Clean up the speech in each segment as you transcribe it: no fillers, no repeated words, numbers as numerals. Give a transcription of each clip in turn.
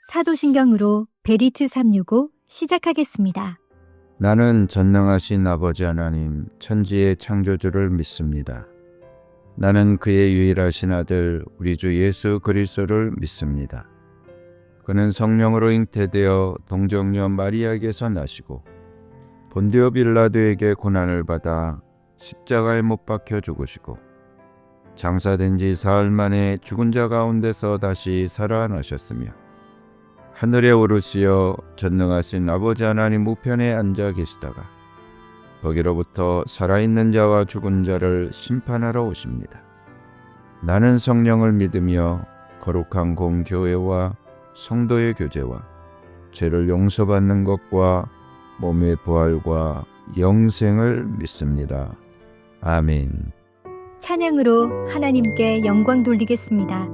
사도신경으로 베리트 365 시작하겠습니다. 나는 전능하신 아버지 하나님 천지의 창조주를 믿습니다. 나는 그의 유일하신 아들 우리 주 예수 그리스도를 믿습니다. 그는 성령으로 잉태되어 동정녀 마리아에게서 나시고 본디오 빌라도에게 고난을 받아 십자가에 못 박혀 죽으시고 장사된 지 사흘 만에 죽은 자 가운데서 다시 살아나셨으며 하늘에 오르시어 전능하신 아버지 하나님 우편에 앉아 계시다가 거기로부터 살아있는 자와 죽은 자를 심판하러 오십니다. 나는 성령을 믿으며 거룩한 공교회와 성도의 교제와 죄를 용서받는 것과 몸의 부활과 영생을 믿습니다. 아멘. 찬양으로 하나님께 영광 돌리겠습니다.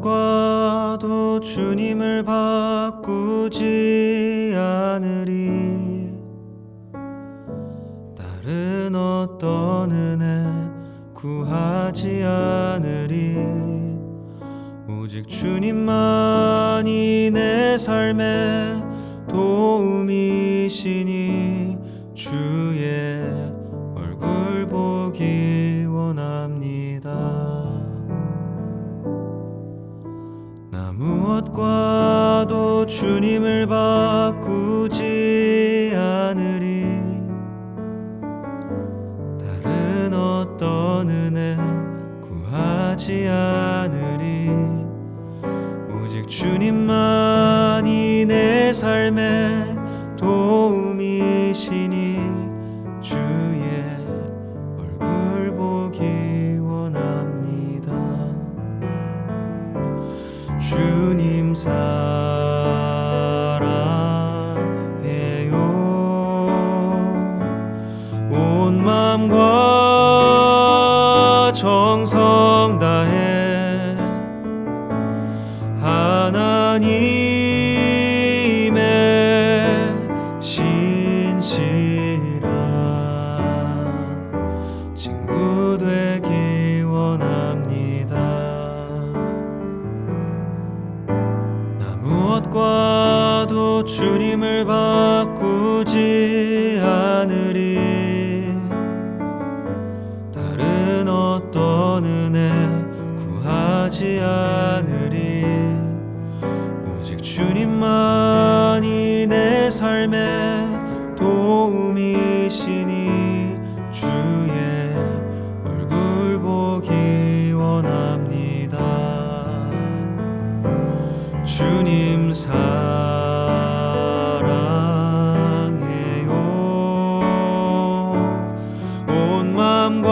무엇과도 주님을 바꾸지 않으리. 다른 어떤 은혜 구하지 않으리. 오직 주님만이 내 삶의 도움이시니 주의 얼굴 보기 원합니다. 무엇과도 주님을 바꾸지 않으리. 다른 어떤 은혜 구하지 않으리. 오직 주님만이 내 삶의 도움이시니 주의 얼굴 보기 원합니다. 주님 사랑해요. 온 마음과 정성 다해 하나님의 신실한 친구 되기 원합니다. 무엇과도 주님을 바꾸지 않으리. 다른 어떤 은혜 구하지 않으리. 오직 주님만이 내 삶의 도움이시니 주의 얼굴 보기 원합니다. 주님 사랑해요. 온 마음과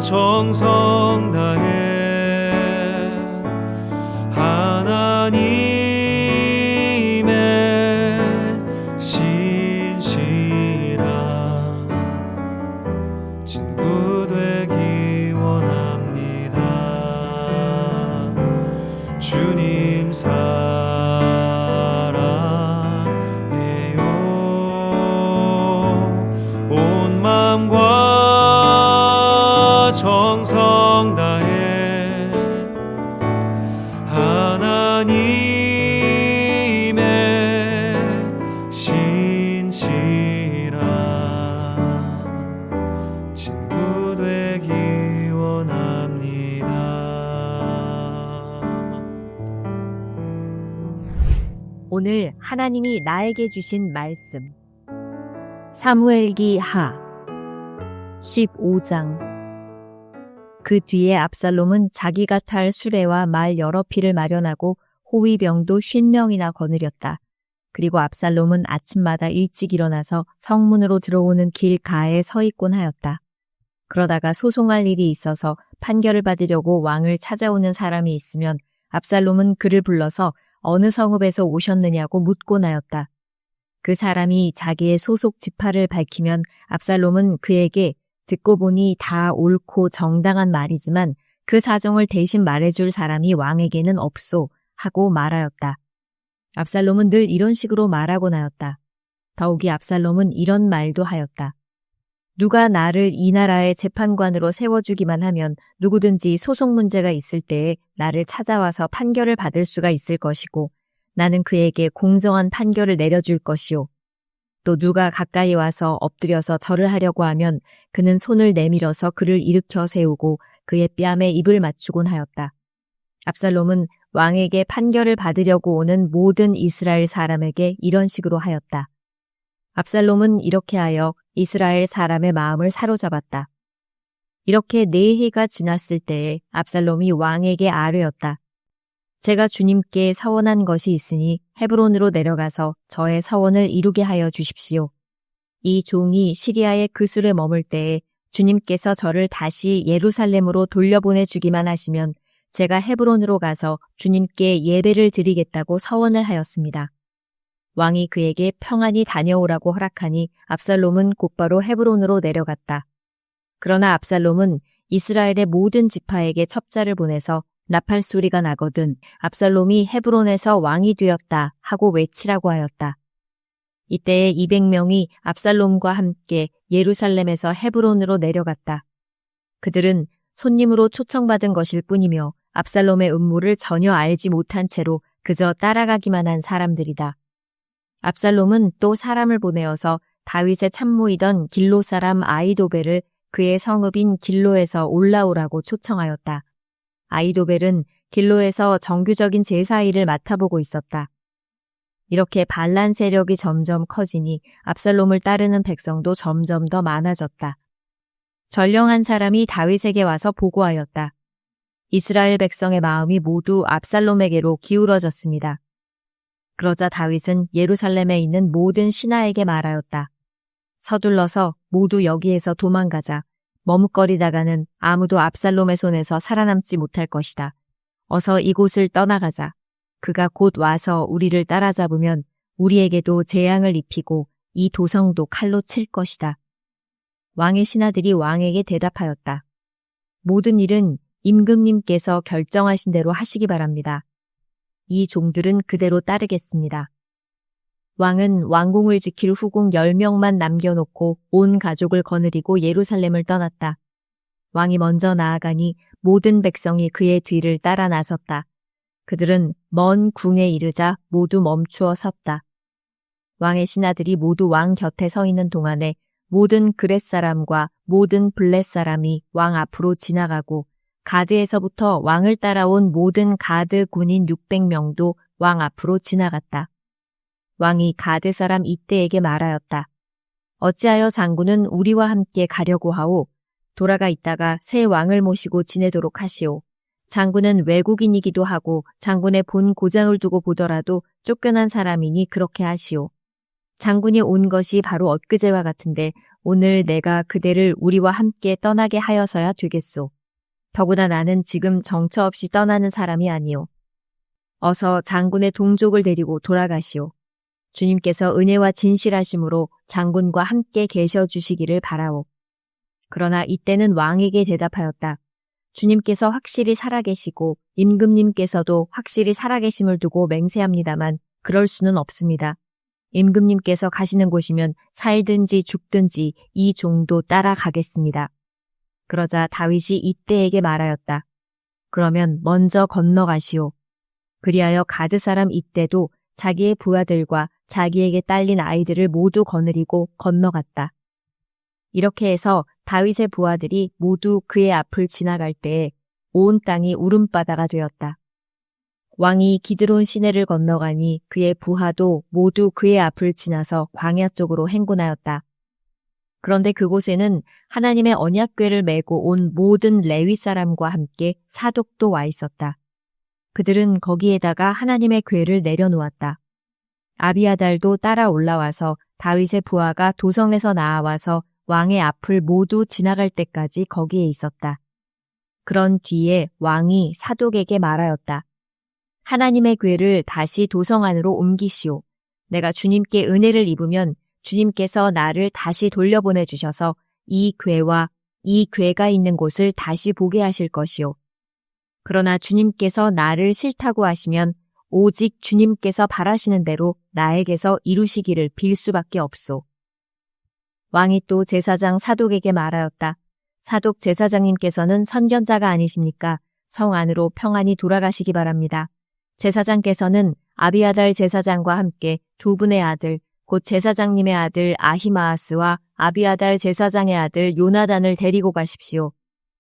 정성 다해 하나님의 신실한 친구 되기 원합니다. 주님 사랑해요. 온 마음과 정성 다해 하나님의 신실한 친구 되기 원합니다. 오늘 하나님이 나에게 주신 말씀 사무엘기 하 15장. 그 뒤에 압살롬은 자기가 탈 수레와 말 여러匹를 마련하고 호위병도 50명이나 거느렸다. 그리고 압살롬은 아침마다 일찍 일어나서 성문으로 들어오는 길 가에 서 있곤 하였다. 그러다가 소송할 일이 있어서 판결을 받으려고 왕을 찾아오는 사람이 있으면 압살롬은 그를 불러서 어느 성읍에서 오셨느냐고 묻곤 하였다. 그 사람이 자기의 소속 지파를 밝히면 압살롬은 그에게 듣고 보니 다 옳고 정당한 말이지만 그 사정을 대신 말해줄 사람이 왕에게는 없소 하고 말하였다. 압살롬은 늘 이런 식으로 말하곤 하였다. 더욱이 압살롬은 이런 말도 하였다. 누가 나를 이 나라의 재판관으로 세워주기만 하면 누구든지 소송 문제가 있을 때에 나를 찾아와서 판결을 받을 수가 있을 것이고 나는 그에게 공정한 판결을 내려줄 것이요. 또 누가 가까이 와서 엎드려서 절을 하려고 하면 그는 손을 내밀어서 그를 일으켜 세우고 그의 뺨에 입을 맞추곤 하였다. 압살롬은 왕에게 판결을 받으려고 오는 모든 이스라엘 사람에게 이런 식으로 하였다. 압살롬은 이렇게 하여 이스라엘 사람의 마음을 사로잡았다. 이렇게 4해가 지났을 때에 압살롬이 왕에게 아뢰었다. 제가 주님께 서원한 것이 있으니 헤브론으로 내려가서 저의 서원을 이루게 하여 주십시오. 이 종이 시리아의 그술에 머물 때에 주님께서 저를 다시 예루살렘으로 돌려보내 주기만 하시면 제가 헤브론으로 가서 주님께 예배를 드리겠다고 서원을 하였습니다. 왕이 그에게 평안히 다녀오라고 허락하니 압살롬은 곧바로 헤브론으로 내려갔다. 그러나 압살롬은 이스라엘의 모든 지파에게 첩자를 보내서 나팔 소리가 나거든 압살롬이 헤브론에서 왕이 되었다 하고 외치라고 하였다. 이때에 200명이 압살롬과 함께 예루살렘에서 헤브론으로 내려갔다. 그들은 손님으로 초청받은 것일 뿐이며 압살롬의 음모를 전혀 알지 못한 채로 그저 따라가기만 한 사람들이다. 압살롬은 또 사람을 보내어서 다윗의 참모이던 길로 사람 아히도벨을 그의 성읍인 길로에서 올라오라고 초청하였다. 아히도벨은 길로에서 정규적인 제사 일을 맡아보고 있었다. 이렇게 반란 세력이 점점 커지니 압살롬을 따르는 백성도 점점 더 많아졌다. 전령한 사람이 다윗에게 와서 보고하였다. 이스라엘 백성의 마음이 모두 압살롬에게로 기울어졌습니다. 그러자 다윗은 예루살렘에 있는 모든 신하에게 말하였다. 서둘러서 모두 여기에서 도망가자. 머뭇거리다가는 아무도 압살롬의 손에서 살아남지 못할 것이다. 어서 이곳을 떠나가자. 그가 곧 와서 우리를 따라잡으면 우리에게도 재앙을 입히고 이 도성도 칼로 칠 것이다. 왕의 신하들이 왕에게 대답하였다. 모든 일은 임금님께서 결정하신 대로 하시기 바랍니다. 이 종들은 그대로 따르겠습니다. 왕은 왕궁을 지킬 후궁 10명만 남겨놓고 온 가족을 거느리고 예루살렘을 떠났다. 왕이 먼저 나아가니 모든 백성이 그의 뒤를 따라 나섰다. 그들은 먼 궁에 이르자 모두 멈추어 섰다. 왕의 신하들이 모두 왕 곁에 서 있는 동안에 모든 그렛 사람과 모든 블렛 사람이 왕 앞으로 지나가고 가드에서부터 왕을 따라온 모든 가드 군인 600명도 왕 앞으로 지나갔다. 왕이 가드 사람 이때에게 말하였다. 어찌하여 장군은 우리와 함께 가려고 하오? 돌아가 있다가 새 왕을 모시고 지내도록 하시오. 장군은 외국인이기도 하고 장군의 본 고장을 두고 보더라도 쫓겨난 사람이니 그렇게 하시오. 장군이 온 것이 바로 엊그제와 같은데 오늘 내가 그대를 우리와 함께 떠나게 하여서야 되겠소. 더구나 나는 지금 정처 없이 떠나는 사람이 아니오. 어서 장군의 동족을 데리고 돌아가시오. 주님께서 은혜와 진실하심으로 장군과 함께 계셔 주시기를 바라오. 그러나 이때는 왕에게 대답하였다. 주님께서 확실히 살아계시고 임금님께서도 확실히 살아계심을 두고 맹세합니다만 그럴 수는 없습니다. 임금님께서 가시는 곳이면 살든지 죽든지 이 종도 따라가겠습니다. 그러자 다윗이 이때에게 말하였다. 그러면 먼저 건너가시오. 그리하여 가드 사람 이때도 자기의 부하들과 자기에게 딸린 아이들을 모두 거느리고 건너갔다. 이렇게 해서 다윗의 부하들이 모두 그의 앞을 지나갈 때에 온 땅이 울음바다가 되었다. 왕이 기드론 시내를 건너가니 그의 부하도 모두 그의 앞을 지나서 광야 쪽으로 행군하였다. 그런데 그곳에는 하나님의 언약궤를 메고 온 모든 레위 사람과 함께 사독도 와 있었다. 그들은 거기에다가 하나님의 궤를 내려놓았다. 아비아달도 따라 올라와서 다윗의 부하가 도성에서 나와서 왕의 앞을 모두 지나갈 때까지 거기에 있었다. 그런 뒤에 왕이 사독에게 말하였다. 하나님의 궤를 다시 도성 안으로 옮기시오. 내가 주님께 은혜를 입으면 주님께서 나를 다시 돌려보내 주셔서 이 궤와 이 궤가 있는 곳을 다시 보게 하실 것이요. 그러나 주님께서 나를 싫다고 하시면 오직 주님께서 바라시는 대로 나에게서 이루시기를 빌 수밖에 없소. 왕이 또 제사장 사독에게 말하였다. 사독 제사장님께서는 선견자가 아니십니까? 성 안으로 평안히 돌아가시기 바랍니다. 제사장께서는 아비아달 제사장과 함께 두 분의 아들, 곧 제사장님의 아들 아히마아스와 아비아달 제사장의 아들 요나단을 데리고 가십시오.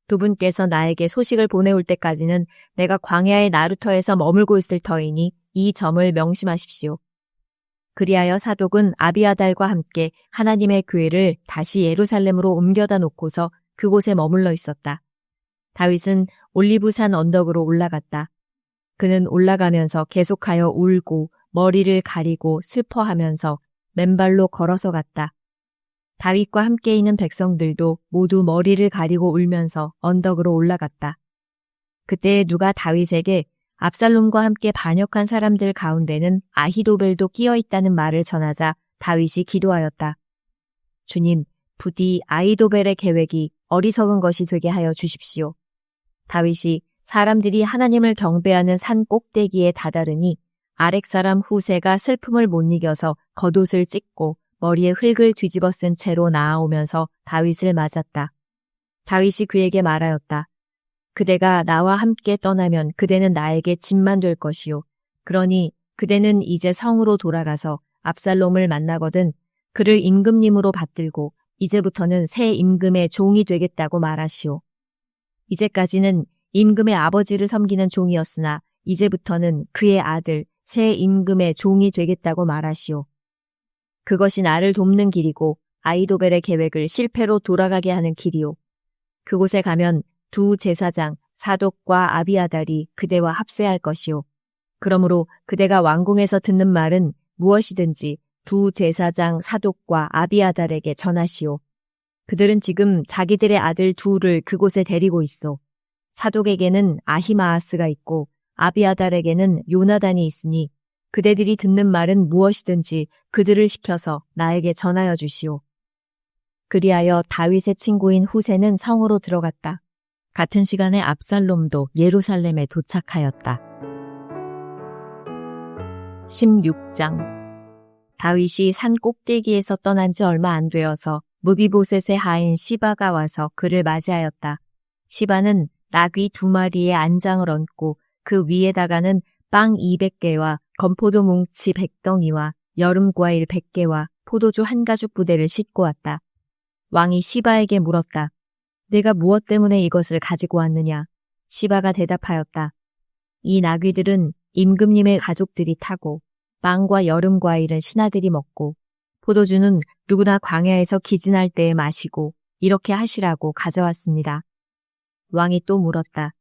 두 분께서 나에게 소식을 보내올 때까지는 내가 광야의 나루터에서 머물고 있을 터이니 이 점을 명심하십시오. 그리하여 사독은 아비아달과 함께 하나님의 교회를 다시 예루살렘으로 옮겨다 놓고서 그곳에 머물러 있었다. 다윗은 올리브산 언덕으로 올라갔다. 그는 올라가면서 계속하여 울고 머리를 가리고 슬퍼하면서 맨발로 걸어서 갔다. 다윗과 함께 있는 백성들도 모두 머리를 가리고 울면서 언덕으로 올라갔다. 그때 누가 다윗에게 압살롬과 함께 반역한 사람들 가운데는 아히도벨도 끼어 있다는 말을 전하자 다윗이 기도하였다. 주님, 부디 아히도벨의 계획이 어리석은 것이 되게 하여 주십시오. 다윗이 사람들이 하나님을 경배하는 산 꼭대기에 다다르니 아렉 사람 후세가 슬픔을 못 이겨서 겉옷을 찢고 머리에 흙을 뒤집어 쓴 채로 나아오면서 다윗을 맞았다. 다윗이 그에게 말하였다. 그대가 나와 함께 떠나면 그대는 나에게 짐만 될 것이요. 그러니 그대는 이제 성으로 돌아가서 압살롬을 만나거든 그를 임금님으로 받들고 이제부터는 새 임금의 종이 되겠다고 말하시오. 이제까지는 임금의 아버지를 섬기는 종이었으나 이제부터는 그의 아들 새 임금의 종이 되겠다고 말하시오. 그것이 나를 돕는 길이고 아히도벨의 계획을 실패로 돌아가게 하는 길이요. 그곳에 가면 두 제사장 사독과 아비아달이 그대와 합세할 것이요. 그러므로 그대가 왕궁에서 듣는 말은 무엇이든지 두 제사장 사독과 아비아달에게 전하시오. 그들은 지금 자기들의 아들 둘을 그곳에 데리고 있어. 사독에게는 아히마아스가 있고 아비아달에게는 요나단이 있으니 그대들이 듣는 말은 무엇이든지 그들을 시켜서 나에게 전하여 주시오. 그리하여 다윗의 친구인 후세는 성으로 들어갔다. 같은 시간에 압살롬도 예루살렘에 도착하였다. 16장 다윗이 산 꼭대기에서 떠난 지 얼마 안 되어서 무비보셋의 하인 시바가 와서 그를 맞이하였다. 시바는 나귀 2마리에 안장을 얹고 그 위에다가는 빵 200개와 건포도 뭉치 100덩이와 여름과일 100개와 포도주 1가죽 부대를 싣고 왔다. 왕이 시바에게 물었다. 내가 무엇 때문에 이것을 가지고 왔느냐? 시바가 대답하였다. 이 나귀들은 임금님의 가족들이 타고 빵과 여름과일은 신하들이 먹고 포도주는 누구나 광야에서 기진할 때에 마시고 이렇게 하시라고 가져왔습니다. 왕이 또 물었다.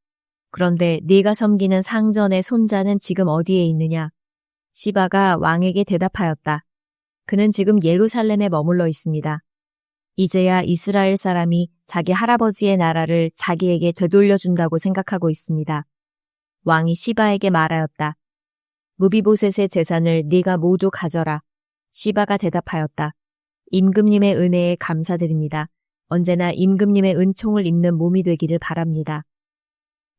그런데 네가 섬기는 상전의 손자는 지금 어디에 있느냐? 시바가 왕에게 대답하였다. 그는 지금 예루살렘에 머물러 있습니다. 이제야 이스라엘 사람이 자기 할아버지의 나라를 자기에게 되돌려준다고 생각하고 있습니다. 왕이 시바에게 말하였다. 무비보셋의 재산을 네가 모두 가져라. 시바가 대답하였다. 임금님의 은혜에 감사드립니다. 언제나 임금님의 은총을 입는 몸이 되기를 바랍니다.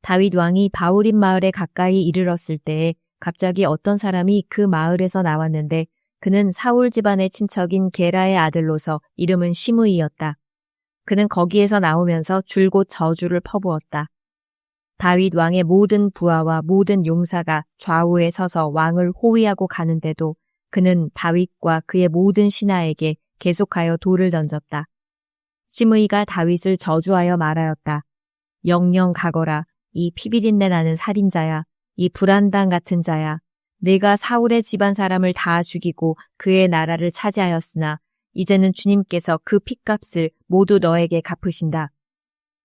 다윗 왕이 바울임 마을에 가까이 이르렀을 때에 갑자기 어떤 사람이 그 마을에서 나왔는데 그는 사울 집안의 친척인 게라의 아들로서 이름은 시므이였다. 그는 거기에서 나오면서 줄곧 저주를 퍼부었다. 다윗 왕의 모든 부하와 모든 용사가 좌우에 서서 왕을 호위하고 가는데도 그는 다윗과 그의 모든 신하에게 계속하여 돌을 던졌다. 시므이가 다윗을 저주하여 말하였다. 영영 가거라. 이 피비린내 나는 살인자야. 이 불안당 같은 자야. 내가 사울의 집안 사람을 다 죽이고 그의 나라를 차지하였으나 이제는 주님께서 그 핏값을 모두 너에게 갚으신다.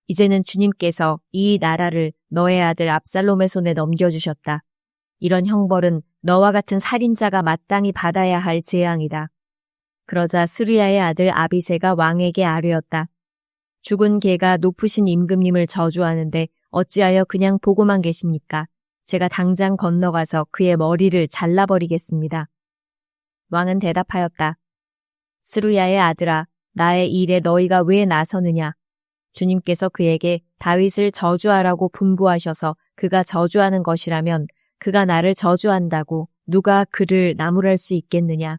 이제는 주님께서 이 나라를 너의 아들 압살롬의 손에 넘겨주셨다. 이런 형벌은 너와 같은 살인자가 마땅히 받아야 할 재앙이다. 그러자 스루야의 아들 아비새가 왕에게 아뢰었다. 죽은 개가 높으신 임금님을 저주하는데 어찌하여 그냥 보고만 계십니까? 제가 당장 건너가서 그의 머리를 잘라버리겠습니다. 왕은 대답하였다. 스루야의 아들아, 나의 일에 너희가 왜 나서느냐? 주님께서 그에게 다윗을 저주하라고 분부하셔서 그가 저주하는 것이라면 그가 나를 저주한다고 누가 그를 나무랄 수 있겠느냐.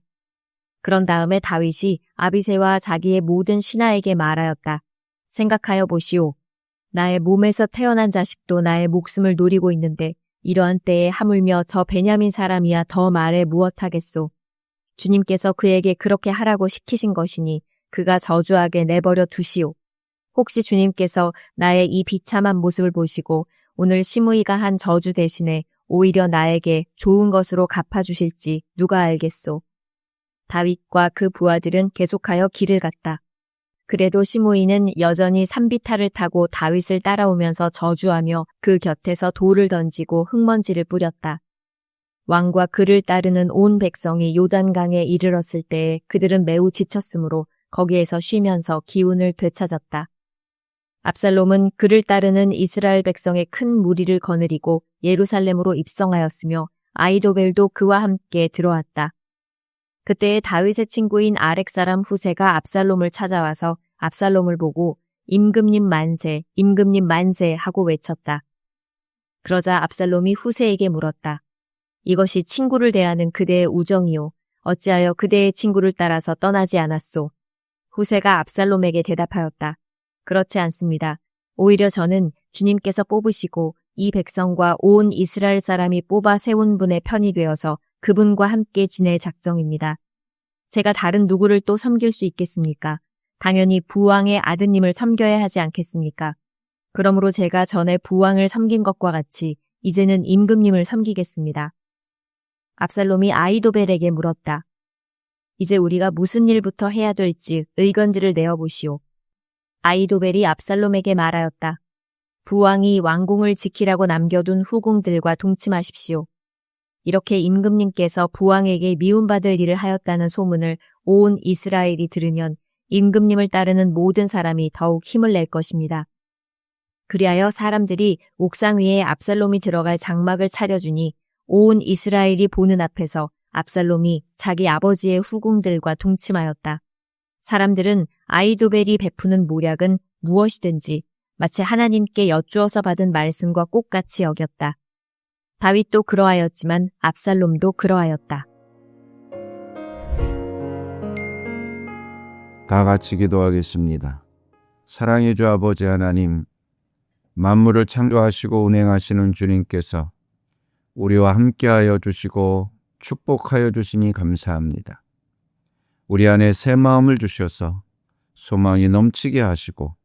그런 다음에 다윗이 아비새와 자기의 모든 신하에게 말하였다. 생각하여 보시오. 나의 몸에서 태어난 자식도 나의 목숨을 노리고 있는데 이러한 때에 하물며 저 베냐민 사람이야 더 말해 무엇하겠소. 주님께서 그에게 그렇게 하라고 시키신 것이니 그가 저주하게 내버려 두시오. 혹시 주님께서 나의 이 비참한 모습을 보시고 오늘 시므이가 한 저주 대신에 오히려 나에게 좋은 것으로 갚아주실지 누가 알겠소. 다윗과 그 부하들은 계속하여 길을 갔다. 그래도 시므이는 여전히 산비탈을 타고 다윗을 따라오면서 저주하며 그 곁에서 돌을 던지고 흙먼지를 뿌렸다. 왕과 그를 따르는 온 백성이 요단강에 이르렀을 때에 그들은 매우 지쳤으므로 거기에서 쉬면서 기운을 되찾았다. 압살롬은 그를 따르는 이스라엘 백성의 큰 무리를 거느리고 예루살렘으로 입성하였으며 아히도벨도 그와 함께 들어왔다. 그때에 다윗의 친구인 아렉 사람 후세가 압살롬을 찾아와서 압살롬을 보고 임금님 만세, 임금님 만세 하고 외쳤다. 그러자 압살롬이 후세에게 물었다. 이것이 친구를 대하는 그대의 우정이요. 어찌하여 그대의 친구를 따라서 떠나지 않았소? 후세가 압살롬에게 대답하였다. 그렇지 않습니다. 오히려 저는 주님께서 뽑으시고 이 백성과 온 이스라엘 사람이 뽑아 세운 분의 편이 되어서 그분과 함께 지낼 작정입니다. 제가 다른 누구를 또 섬길 수 있겠습니까? 당연히 부왕의 아드님을 섬겨야 하지 않겠습니까? 그러므로 제가 전에 부왕을 섬긴 것과 같이 이제는 임금님을 섬기겠습니다. 압살롬이 아히도벨에게 물었다. 이제 우리가 무슨 일부터 해야 될지 의견들을 내어보시오. 아히도벨이 압살롬에게 말하였다. 부왕이 왕궁을 지키라고 남겨둔 후궁들과 동침하십시오. 이렇게 임금님께서 부왕에게 미움받을 일을 하였다는 소문을 온 이스라엘이 들으면 임금님을 따르는 모든 사람이 더욱 힘을 낼 것입니다. 그리하여 사람들이 옥상 위에 압살롬이 들어갈 장막을 차려주니 온 이스라엘이 보는 앞에서 압살롬이 자기 아버지의 후궁들과 동침하였다. 사람들은 아히도벨이 베푸는 모략은 무엇이든지 마치 하나님께 여쭈어서 받은 말씀과 똑같이 여겼다. 다윗도 그러하였지만 압살롬도 그러하였다. 다 같이 기도하겠습니다. 사랑의 주 아버지 하나님, 만물을 창조하시고 운행하시는 주님께서 우리와 함께하여 주시고 축복하여 주시니 감사합니다. 우리 안에 새 마음을 주셔서 소망이 넘치게 하시고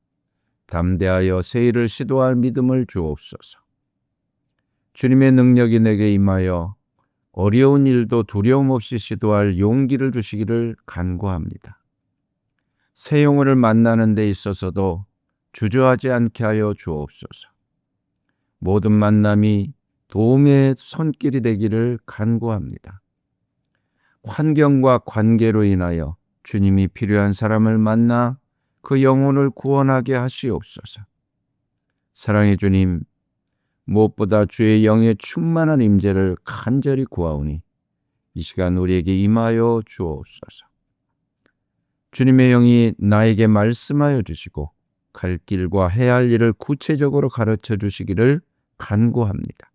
담대하여 새 일을 시도할 믿음을 주옵소서. 주님의 능력이 내게 임하여 어려운 일도 두려움 없이 시도할 용기를 주시기를 간구합니다. 새 영혼을 만나는 데 있어서도 주저하지 않게 하여 주옵소서. 모든 만남이 도움의 손길이 되기를 간구합니다. 환경과 관계로 인하여 주님이 필요한 사람을 만나 그 영혼을 구원하게 하시옵소서. 사랑의 주님, 무엇보다 주의 영의 충만한 임재를 간절히 구하오니 이 시간 우리에게 임하여 주옵소서. 주님의 영이 나에게 말씀하여 주시고 갈 길과 해야 할 일을 구체적으로 가르쳐 주시기를 간구합니다.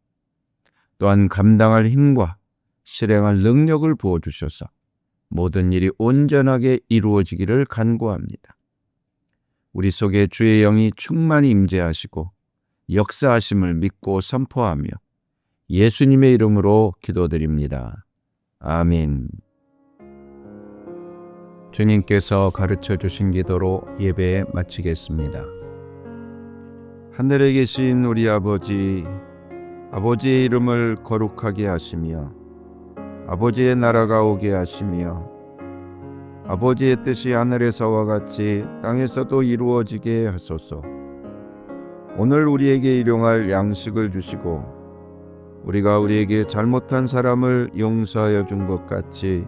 또한 감당할 힘과 실행할 능력을 부어주셔서 모든 일이 온전하게 이루어지기를 간구합니다. 우리 속에 주의 영이 충만히 임재하시고 역사하심을 믿고 선포하며 예수님의 이름으로 기도드립니다. 아멘. 주님께서 가르쳐 주신 기도로 예배 마치겠습니다. 하늘에 계신 우리 아버지, 아버지의 이름을 거룩하게 하시며 아버지의 나라가 오게 하시며 아버지의 뜻이 하늘에서와 같이 땅에서도 이루어지게 하소서. 오늘 우리에게 일용할 양식을 주시고 우리가 우리에게 잘못한 사람을 용서하여 준 것 같이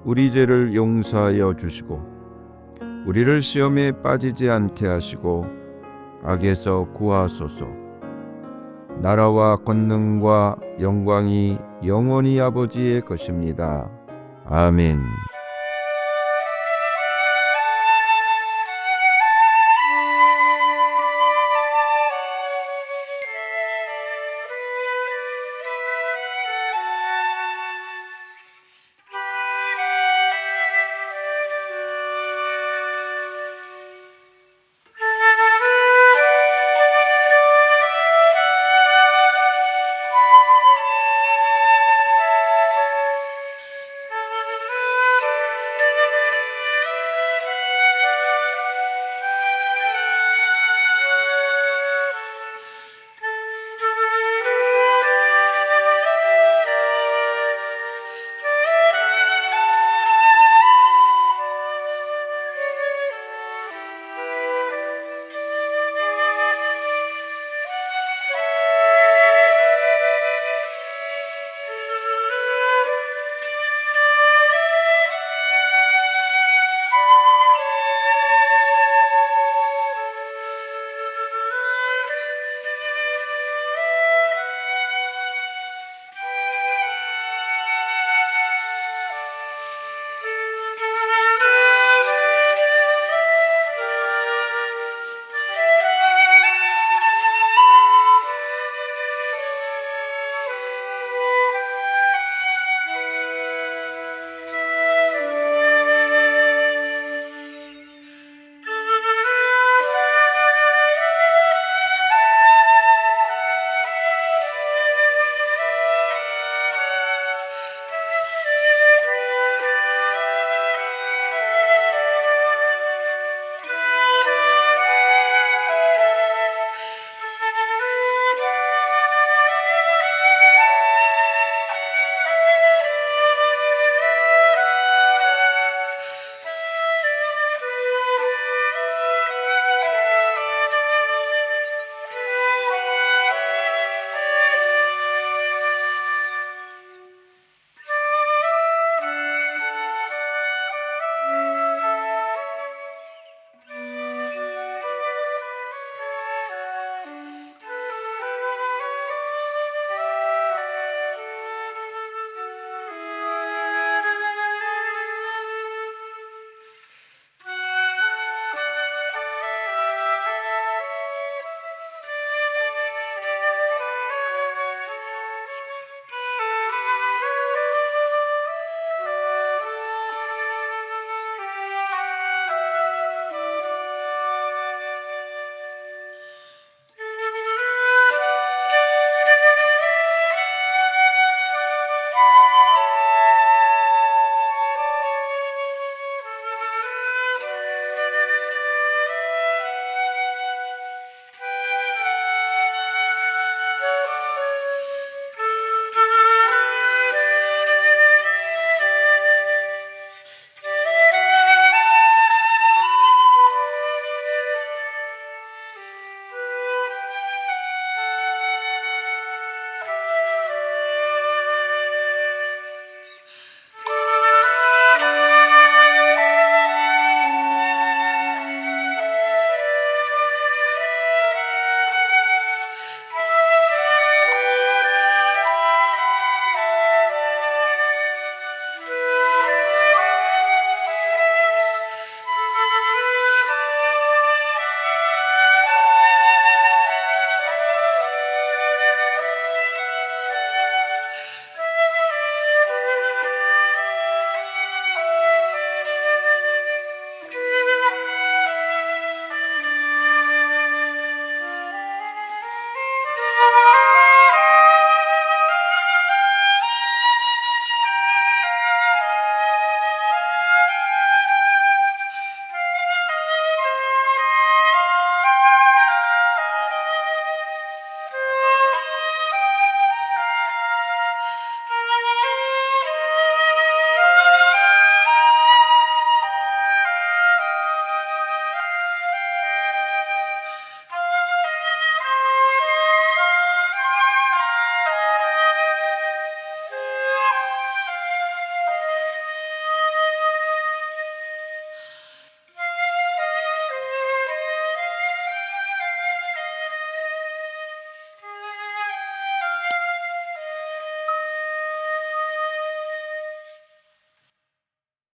우리 죄를 용서하여 주시고 우리를 시험에 빠지지 않게 하시고 악에서 구하소서. 나라와 권능과 영광이 영원히 아버지의 것입니다. 아멘.